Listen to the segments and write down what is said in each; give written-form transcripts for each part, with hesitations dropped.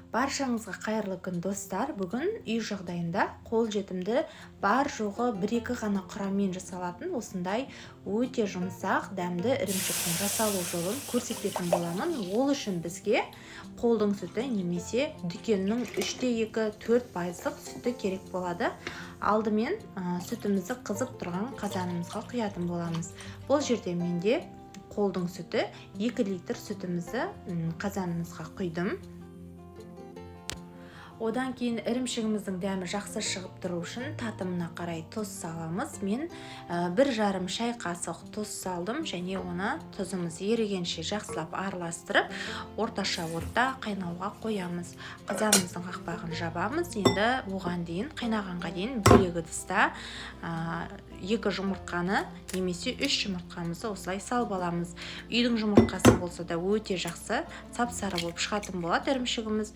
Баршаңызға қайырлы күн достар. Бүгін үй жағдайында қол жетімді бар жоғы 1-2 ғана құраммен жасалатын осындай өте жұмсақ, дәмді ірімшіктің жасалу жолын көрсететін боламын. Ол үшін бізге қолдың сүті немесе дүкеннің 3-2 4% сүті керек болады. Алдымен сүтімізді қызып тұрған қазанымызға құятын боламыз. Бұл жерде менде қолдың сүті 2 литр сүтімізді қазанымызға құйдым. Одан кейін ірімшігіміздің дәмі жақсы шығып тұру үшін татымына қарай тұз саламыз. Мен 1,5 шай қасық тұз салдым және оны тұзымыз ерігенше жақсылап араластырып, орташа отта қайнауға қоямыз. Қазанымыздың қақпағын жабамыз. Енді оған дейін қайнағанға дейін бөлек ыдыста 2 жұмыртқаны немесе 3 жұмыртқамызды осылай салып аламыз. Үйдің жұмыртқасы болса да өте жақсы, сап-сары болып шығатын болады ірімшігіміз.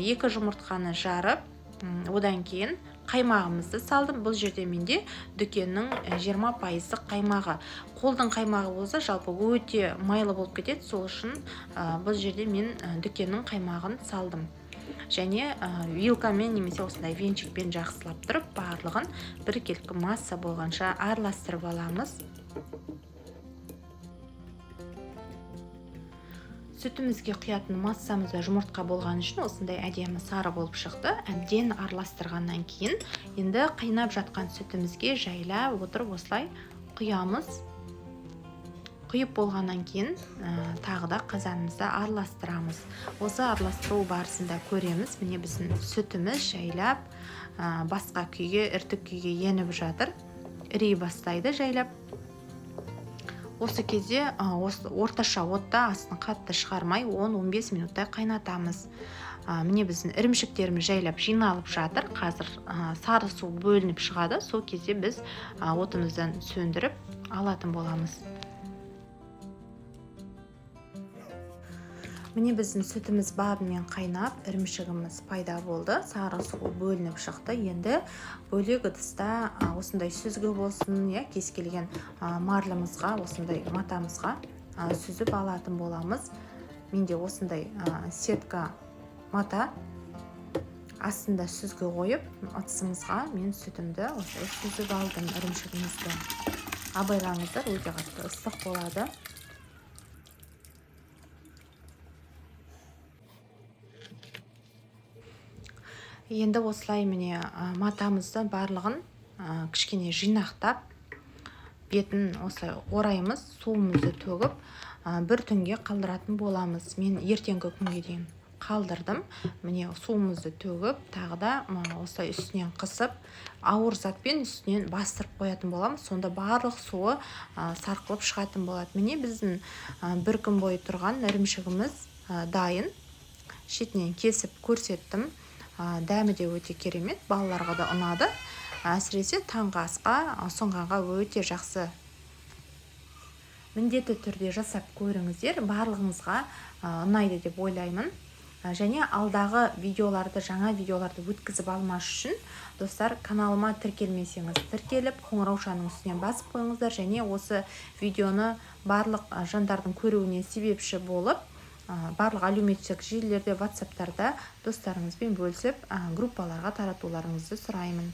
2 жұмыртқаны жарып, одан кейін қаймағымызды салдым. Бұл жерде менде дүкеннің 20% қаймағы. Қолдың қаймағы болса жалпы өте майлы болып кетеді. Сол үшін бұл жерде мен дүкеннің қаймағын салдым. Және вилкамен немесе осындай венчикпен жақсылап тұрып, барлығын біркелкі масса болғанша араластырып аламыз. Сүтімізге құятын массамызда жұмыртқа болған үшін осындай әдемі сары болып шықты. Әбден араластырғаннан кейін енді қайнап жатқан сүтімізге жайлап отырып осылай құямыз. Құйып болғаннан кейін тағы да қазанымызды араластырамыз. Осы араластыру барысында көреміз, міне біздің сүтіміз жайлап басқа күйге, іртік күйге еніп жатыр. Ірей бастайды жайлап. Осы кезде орташа отта астын қатты шығармай 10-15 минуттай қайнатамыз. Міне біздің ірімшіктеріміз жайлап жиналып жатыр. Қазір сары су бөлініп шығады. Сол кезде біз отымыздан сөндіріп алатын боламыз. Міне біздің сүтіміз бабымен қайнап, ірімшігіміз пайда болды. Сары су бөлініп шықты. Енді бөлек ыдыста осындай сүзгі болсын, кез келген марлымызға, осындай матамызға сүзіп алатын боламыз. Менде осындай сетка мата, астында сүзгі қойып, ыдысымызға мен сүтімді осылай сүзіп алдым ірімшігімізді. Абайлаңыздар, өте қатты ыстық болады. Енді осылай міне матамызды барлығын кішкене жинақтап, бетін осылай ораймыз, суымызды төгіп, бір түнге қалдыратын боламыз. Мен ертеңгі күнге дейін қалдырдым. Міне суымызды төгіп, тағы да осылай үстінен қысып, ауыр затпен үстінен бастырып қоятын боламыз. Сонда барлық суы сарқылып шығатын болады. Міне біздің бір күн бойы тұрған ірімшігіміз дайын. Шетінен кесіп көрсеттім. Дәмі де өте керемет, балаларға да ұнады. Әсіресе таңғы асқа ұсынғанға өте жақсы. Міндетті түрде жасап көріңіздер, барлығыңызға ұнайды деп ойлаймын. Және алдағы видеоларды, жаңа видеоларды өткізіп алмас үшін достар, каналыма тіркелмесеңіз тіркеліп, қоңыраушаның үстінен басып қойыңыздар. Және осы видеоны барлық жандардың көруіне себепші болып, барлық әлеуметтік желілерде, WhatsApp-тарда достарыңызбен бөлісіп, группаларға таратуларыңызды сұраймын.